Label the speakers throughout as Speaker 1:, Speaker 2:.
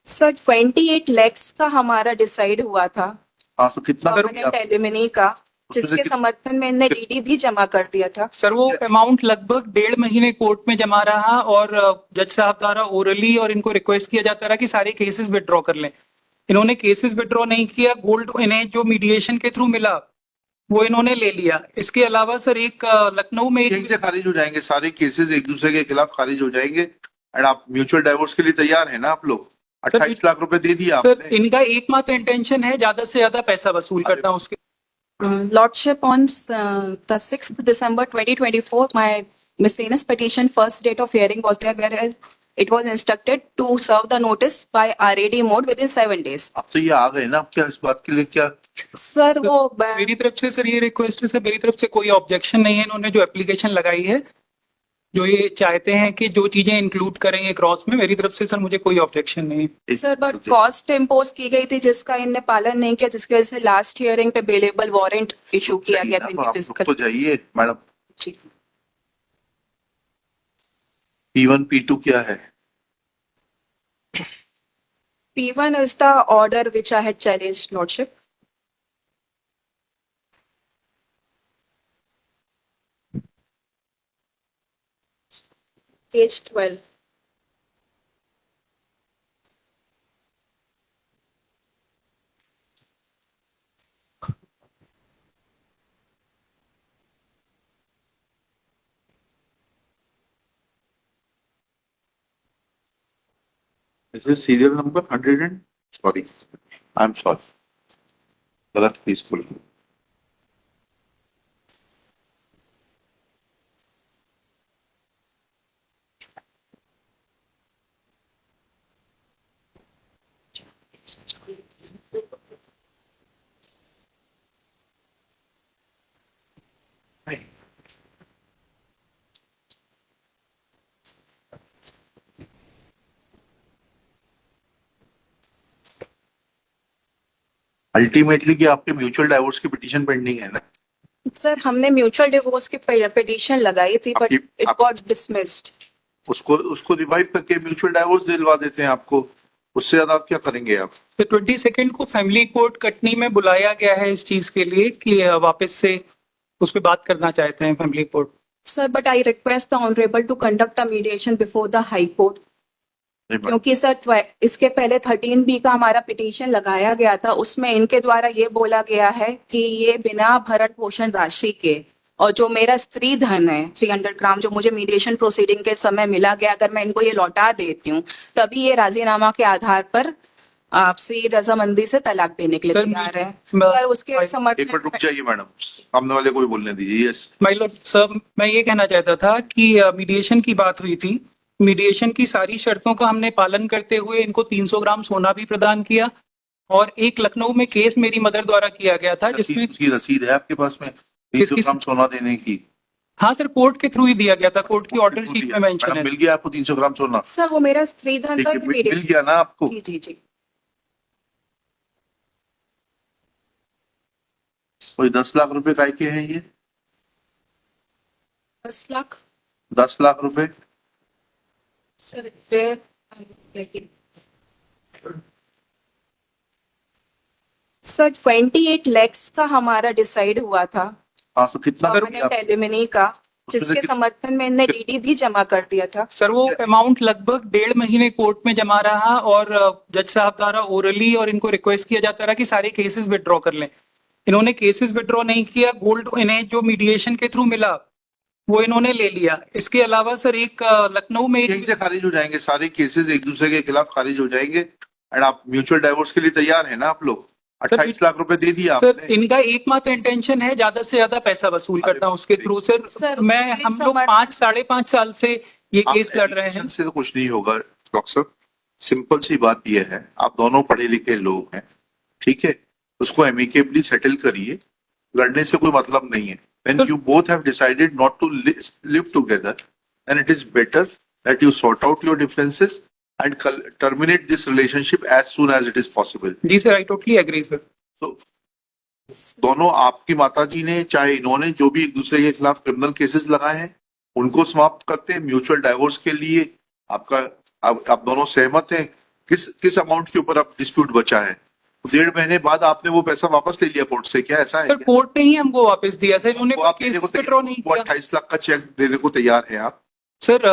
Speaker 1: Sir 28 lakhs का हमारा decide हुआ था
Speaker 2: हाँ, तो कितना करोगे
Speaker 1: परमानेंट
Speaker 2: आप?
Speaker 1: एलिमनी का,
Speaker 2: उसमें से
Speaker 1: जिसके समर्थन में इनने डीडी भी जमा कर दिया था।
Speaker 3: सर वो अमाउंट लगभग 1.5 महीने कोर्ट में जमा रहा और जज साहब द्वारा ओरली और इनको रिक्वेस्ट किया जाता रहा कि सारे केसेस विड्रॉ कर लें। इन्होंने केसेस विड्रॉ नहीं किया। गोल्ड इन्हें जो मीडिएशन के थ्रू मिला वो इन्होंने ले लिया। इसके अलावा सर एक लखनऊ में
Speaker 2: यहीं से खारिज हो जाएंगे सारे केसेस, एक दूसरे के खिलाफ खारिज हो जाएंगे। एंड आप म्यूचुअल डाइवोर्स के लिए तैयार है ना आप लोग?
Speaker 3: सर,
Speaker 2: 28 लाख रुपए दे दिया
Speaker 3: सर
Speaker 2: आपने।
Speaker 3: इनका एकमात्र इंटेंशन है ज्यादा से ज्यादा पैसा वसूल करना उसके।
Speaker 1: Lordship, on the 6th December 2024, my miscellaneous petition first date of hearing was there, where it was instructed to serve the notice by RAD mode within 7 days.
Speaker 2: अब तो ये आ गए ना, अब क्या इस बात के लिए क्या?
Speaker 1: सर वो
Speaker 3: मेरी तरफ से सर ये रिक्वेस्ट है सर, मेरी तरफ से कोई ऑब्जेक्शन नहीं है। इन्होंने जो एप्लीकेशन लगाई है, जो ये चाहते हैं कि जो चीजें इंक्लूड करेंगे क्रॉस में, मेरी तरफ से सर मुझे कोई ऑब्जेक्शन नहीं है।
Speaker 1: सर बट कॉस्ट इम्पोज की गई थी जिसका इनने पालन नहीं किया, जिसकी वजह से लास्ट हियरिंग पे बेलेबल वारंट इशू किया गया था इनके
Speaker 2: आप
Speaker 1: फिजिकल।
Speaker 2: तो जाइए मैडम।
Speaker 1: जी।
Speaker 2: P1 P2 क्या है?
Speaker 1: P1 is the order which I had challenged, Lordship. Page 12.
Speaker 2: This is serial number 100 and sorry, I'm sorry, गलत प्लीज खोल। अल्टीमेटली कि आपके म्यूचुअल डाइवोर्स की पिटीशन पेंडिंग है ना?
Speaker 1: सर हमने म्यूचुअल डिवोर्स की पिटीशन लगाई थी बट इट गॉट डिसमिस्ड।
Speaker 2: उसको उसको रिवाइव करके म्यूचुअल डाइवोर्स दिलवा देते हैं आपको, उससे ज्यादा आप क्या करेंगे आप?
Speaker 3: तो 22 को फैमिली कोर्ट कटनी में बुलाया गया है इस चीज के लिए कि वापस से उस पर बात करना चाहते हैं family court.
Speaker 1: Sir but I request the honourable to conduct a mediation before the high court, क्योंकि सर इसके पहले 13B का हमारा पिटीशन लगाया गया था, उसमें इनके द्वारा ये बोला गया है कि ये बिना भरण पोषण राशि के और जो मेरा स्त्री धन है 300 ग्राम जो मुझे मीडिएशन प्रोसीडिंग के समय मिला गया, अगर मैं इनको ये लौटा देती हूँ तभी ये राजीनामा के आधार पर आपसी रजामंदी से तलाक देने के लिए तैयार है। सर उसके
Speaker 2: एक मिनट
Speaker 1: समर्थन
Speaker 2: रुक जाइए मैडम, सामने वाले को भी बोलने दीजिए। यस
Speaker 3: माय लॉर्ड सर, मैं ये कहना चाहता था कि मीडिएशन की बात हुई थी। मीडिएशन की सारी शर्तों का हमने पालन करते हुए इनको 300 ग्राम सोना भी प्रदान किया और एक लखनऊ में केस मेरी मदर द्वारा किया गया था जिसमें
Speaker 2: उसकी रसीद है आपके पास में 300 ग्राम सोना देने की?
Speaker 3: हाँ सर, कोर्ट के थ्रू ही दिया गया था। कोर्ट की ऑर्डर शीट में मेंशन
Speaker 2: मैडम
Speaker 3: है।
Speaker 2: मिल गया आपको 300 ग्राम सोना?
Speaker 1: सर वो मेरा स्त्री धन
Speaker 2: ठीक है,
Speaker 1: पर
Speaker 2: मिल गया ना आपको?
Speaker 1: जी जी जी।
Speaker 2: कोई 10 लाख रुपए काय के हैं ये?
Speaker 1: 10 लाख
Speaker 2: 10 लाख रुपए?
Speaker 1: सर सर 28 लैक्स का हमारा डिसाइड हुआ था
Speaker 2: हाँ, तो कितना करोगे
Speaker 1: परमानेंट
Speaker 2: आप?
Speaker 1: एलिमनी का,
Speaker 2: उसमें से
Speaker 1: जिसके समर्थन में इनने डीडी भी जमा कर दिया था।
Speaker 3: सर वो अमाउंट लगभग 1.5 महीने कोर्ट में जमा रहा और जज साहब द्वारा ओरली और इनको रिक्वेस्ट किया जाता रहा कि सारे केसेस विड्रॉ कर लें। इन्होंने केसेस विड्रॉ नहीं किया। गोल्ड इन्हें जो मीडिएशन के थ्रू मिला वो इन्होंने ले लिया। इसके अलावा सर एक लखनऊ में
Speaker 2: यहीं से खारिज हो जाएंगे सारे केसेस, एक दूसरे के खिलाफ खारिज हो जाएंगे। एंड आप म्यूचुअल डाइवोर्स के लिए तैयार है ना आप लोग? 28 लाख रुपए दे दिया
Speaker 3: सर
Speaker 2: आपने।
Speaker 3: इनका एकमात्र इंटेंशन है ज्यादा से ज्यादा पैसा वसूल करना उसके थ्रू। सर मैं हम लोग 5-5.5 साल से ये केस लड़ रहे हैं।
Speaker 2: से तो कुछ नहीं होगा डॉक्टर साहब, सिंपल सी बात यह है, आप दोनों पढ़े लिखे लोग हैं, ठीक है? उसको एमिकेबली सेटल करिए, लड़ने से कोई मतलब नहीं है। When you both have decided not to live together, then it is better that you sort out your differences and terminate this relationship as soon as it is possible.
Speaker 3: जी sir, I totally agree sir.
Speaker 2: तो दोनों आपकी माताजी ने चाहे इन्होंने जो भी एक दूसरे के खिलाफ क्रिमिनल केसेस लगाए हैं उनको समाप्त करते हैं। म्यूचुअल डाइवोर्स के लिए आप दोनों सहमत हैं किस अमाउंट के ऊपर अब डिस्प्यूट बचा है? 1.5 महीने बाद आपने वो पैसा वापस ले लिया कोर्ट से, क्या ऐसा है
Speaker 3: सर
Speaker 2: क्या?
Speaker 3: कोर्ट ने ही हमको वापस दिया सर, इन्होंने
Speaker 2: वो आप
Speaker 3: केस
Speaker 2: देने को
Speaker 3: विड्रॉ नहीं
Speaker 2: वो
Speaker 3: किया
Speaker 2: 28 लाख का चेक देने को तैयार है आप?
Speaker 3: सर।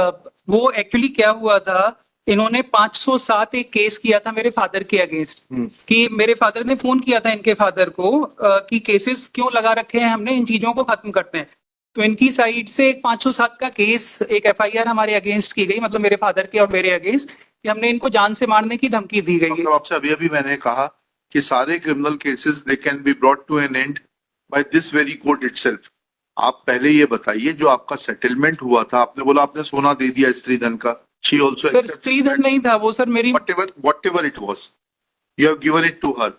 Speaker 3: वो एक्चुअली क्या हुआ था, इन्होंने 507 एक केस किया था मेरे फादर के अगेंस्ट, कि मेरे फादर ने फोन किया था इनके फादर को कि केसेस क्यों लगा रखे हैं हमने, इन चीजों को खत्म करते हैं। तो इनकी साइड से एक 507 का केस, एक एफआईआर हमारे अगेंस्ट की गई, मतलब मेरे फादर के और मेरे अगेंस्ट, कि हमने इनको जान से मारने की धमकी दी गई है।
Speaker 2: मतलब आपसे अभी अभी मैंने कहा कि सारे criminal cases they can be brought to an end by this very court itself. आप पहले ये बताइए, जो आपका सेटलमेंट हुआ था, आपने बोला आपने सोना दे दिया स्त्रीधन का, शी ऑल्सो
Speaker 3: सर स्त्रीधन नहीं था वो सर, मेरी
Speaker 2: whatever it was, you have given it to her.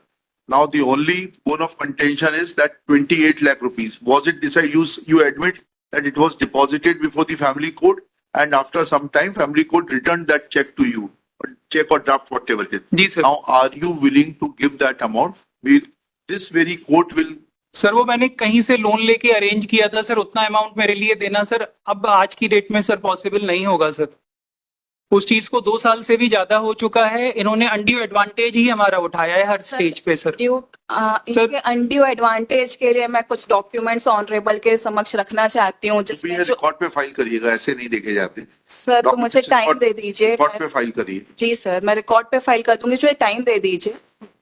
Speaker 2: Now the only bone of contention is that 28 lakh rupees, was it decided, you admit that it was deposited before the family court, and after some time family court returned that check to you, check or draft, whatever it is.
Speaker 3: जी sir.
Speaker 2: Now are you willing to give that amount? This very court will
Speaker 3: sir वो मैंने कहीं से loan लेके arrange किया था sir, उतना amount मेरे लिए देना सर अब आज की डेट में सर पॉसिबल नहीं होगा सर। उस चीज को 2 साल से भी ज्यादा हो चुका है, इन्होंने अनड्यू एडवांटेज ही हमारा उठाया है हर स्टेज पे सर।
Speaker 1: इनके अनड्यू एडवांटेज के लिए मैं कुछ डॉक्यूमेंट्स ऑनरेबल के समक्ष रखना चाहती हूँ, जिसमें जो
Speaker 2: रिकॉर्ड पे फाइल करिएगा, ऐसे नहीं देखे जाते
Speaker 1: सर, तो मुझे टाइम दे दीजिए।
Speaker 2: रिकॉर्ड पे फाइल करिए।
Speaker 1: जी सर, मैं रिकॉर्ड पे फाइल कर दूंगी, जो टाइम दे दीजिए।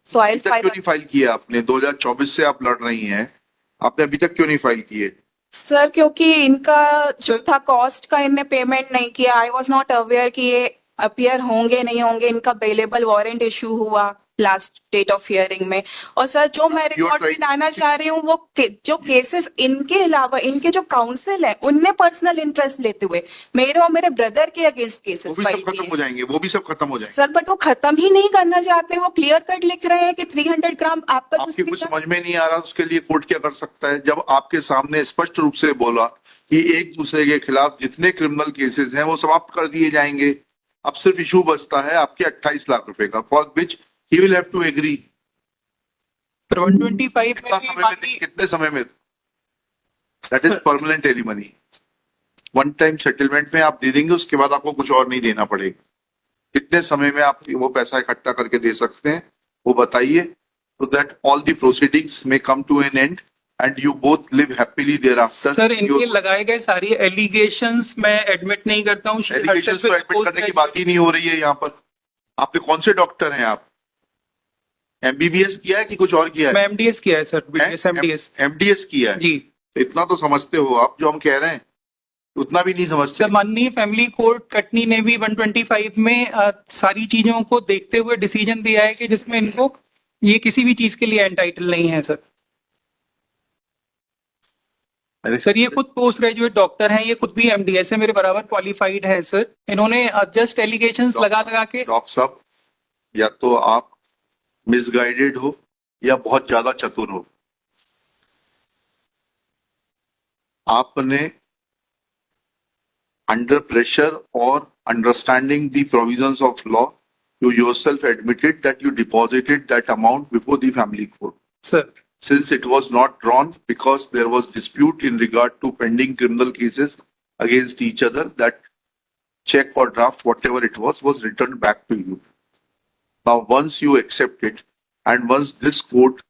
Speaker 1: सो आई
Speaker 2: अभी तक क्यों नहीं फाइल किया आपने? 2024 से आप लड़ रही हैं, आपने अभी तक क्यों नहीं फाइल किए?
Speaker 1: सर क्योंकि इनका जो था कॉस्ट का इनने पेमेंट नहीं किया। आई वॉज नॉट अवेयर कि ये अपीयर होंगे नहीं होंगे। इनका बेलेबल वारंट इशू हुआ लास्ट डेट ऑफ हियरिंग में। और सर जो मैं रिकॉर्ड में लाना चाह रही हूँ वो जो केसेस इनके अलावा इनके जो काउंसिल है उनने पर्सनल इंटरेस्ट लेते हुए मेरे और मेरे ब्रदर के अगेंस्ट
Speaker 2: वो
Speaker 1: केसेस
Speaker 2: भी सब खत्म हो जाएंगे, वो भी सब खत्म हो जाएंगे।
Speaker 1: सर, बट वो खत्म ही नहीं करना चाहते। वो क्लियर कट लिख रहे हैं कि 300 ग्राम आपका जो
Speaker 2: आपकी कुछ समझ में नहीं आ रहा, उसके लिए कोर्ट क्या कर सकता है? जब आपके सामने स्पष्ट रूप से बोला कि एक दूसरे के खिलाफ जितने क्रिमिनल केसेस हैं वो समाप्त कर दिए जाएंगे, अब सिर्फ इशू बचता है आपके 28 लाख रुपए का, for which he will have to agree.
Speaker 3: 125 में
Speaker 2: कितने समय में? That is permanent alimony. One time settlement में आप दे देंगे, उसके बाद आपको कुछ और नहीं देना पड़ेगा। कितने समय में आप वो पैसा इकट्ठा करके दे सकते हैं वो बताइए, so that all the proceedings may come to an end and you both live happily thereafter.
Speaker 3: Sir इनके लगाए गए सारी एलिगेशंस मैं एडमिट नहीं करता हूँ।
Speaker 2: एलिगेशंस तो एडमिट करने की बात ही नहीं हो रही है यहाँ पर। आपने कौन से डॉक्टर हैं आप? एमबीबीएस किया है कि कुछ और किया है?
Speaker 3: मैं एमडीएस किया है सर, बीडीएस एमडीएस।
Speaker 2: एमडीएस किया है
Speaker 3: जी।
Speaker 2: तो इतना तो समझते हो आप, जो हम कह रहे हैं उतना भी नहीं समझते।
Speaker 3: सर माननीय फैमिली कोर्ट कटनी ने भी 125 में सारी चीजों को देखते हुए डिसीजन दिया है कि जिसमें इनको ये किसी भी चीज के लिए एंटाइटल नहीं है सर। सर ये खुद पोस्ट ग्रेजुएट डॉक्टर हैं, ये खुद भी एमडीएस है, मेरे बराबर क्वालिफाइड है सर। इन्होंने जस्ट एलिगेशंस लगा के
Speaker 2: डॉक्टर साहब, या तो आप मिसगाइडेड हो या बहुत ज्यादा चतुर हो। आपने under pressure or understanding the provisions of law, you yourself admitted that you deposited that amount before the family court.
Speaker 3: Sir
Speaker 2: Since it was not drawn because there was dispute in regard to pending criminal cases against each other, that check or draft, whatever it was returned back to you. Now, once you accept it, and once this court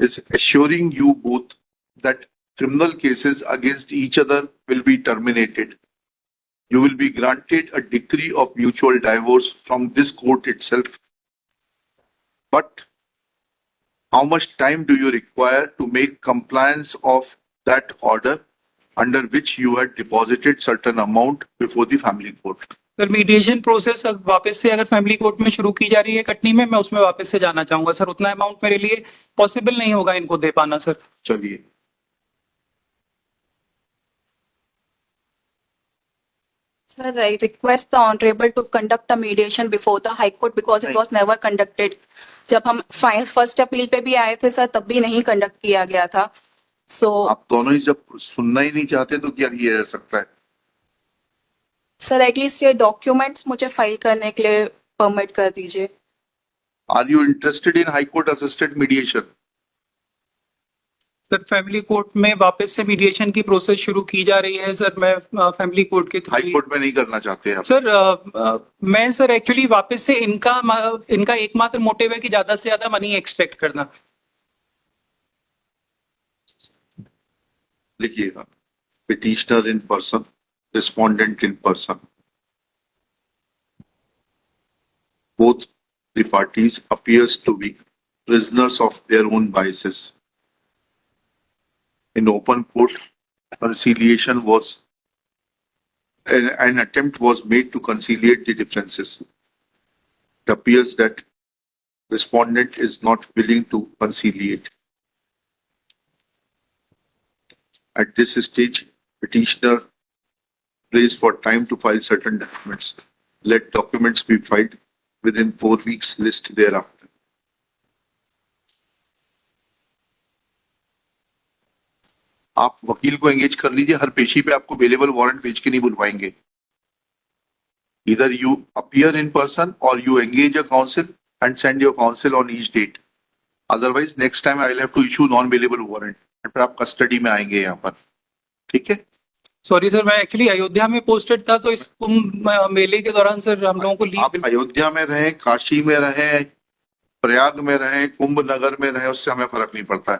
Speaker 2: is assuring you both that criminal cases against each other will be terminated, you will be granted a decree of mutual divorce from this court itself. But how much time do you require to make compliance of that order under which you had deposited certain amount before the family court?
Speaker 3: Sir mediation process वापस से अगर family court में शुरू की जा रही है कटनी में, मैं उसमें वापस से जाना चाहूंगा सर। उतना अमाउंट मेरे लिए पॉसिबल नहीं होगा इनको दे पाना सर।
Speaker 2: चलिए,
Speaker 1: Sir, I request the honorable to conduct a mediation before the High Court because it was never conducted. जब हम फर्स्ट अपील पे भी आए थे सर, तब भी नहीं कंडक्ट किया गया था। सो
Speaker 2: आप दोनों ही जब सुनना ही नहीं चाहते तो क्या किया जा सकता है?
Speaker 1: सर एटलीस्ट ये डॉक्यूमेंट्स मुझे फाइल करने के लिए परमिट कर दीजिए।
Speaker 2: Are you interested in High Court assisted mediation?
Speaker 3: Sir family court में वापस से मीडिएशन की प्रोसेस शुरू की जा रही है सर। मैं फैमिली कोर्ट के
Speaker 2: हाई
Speaker 3: थ्रू
Speaker 2: कोर्ट में नहीं करना चाहते आप?
Speaker 3: सर मैं सर एक्चुअली वापस से इनका एकमात्र मोटिव है कि ज्यादा से ज्यादा मनी एक्सपेक्ट करना।
Speaker 2: लिखिएगा, petitioner in person, respondent in person, both the parties appears to be prisoners of their own biases. In open court, conciliation was an attempt was made to conciliate the differences. It appears that respondent is not willing to conciliate. At this stage, petitioner prays for time to file certain documents. Let documents be filed within 4 weeks list thereafter. आप वकील को engage कर लीजिए, हर पेशी पे आपको available warrant भेज के नहीं बुलवाएंगे. Either you appear in person or you engage a counsel and send your counsel on each date. Otherwise, next time I will have to issue non-available warrant. फिर आप कस्टडी में आएंगे यहाँ पर, ठीक है?
Speaker 3: सॉरी सर, मैं एक्चुअली अयोध्या में पोस्टेड था, तो इस कुंभ मेले के दौरान सर हम लोगों को
Speaker 2: आप
Speaker 3: लीव।
Speaker 2: अयोध्या में रहें, काशी में रहें, प्रयाग में रहें, कुंभ नगर में रहें, उससे हमें फर्क नहीं पड़ता है.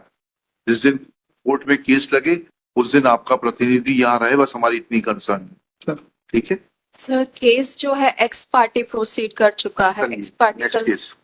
Speaker 2: जिस दिन कोर्ट में केस लगे उस दिन आपका प्रतिनिधि यहाँ रहे, बस हमारी इतनी कंसर्न है,
Speaker 3: सर
Speaker 2: ठीक है?
Speaker 1: सर केस जो है एक्स पार्टी प्रोसीड कर चुका है. X party
Speaker 2: next case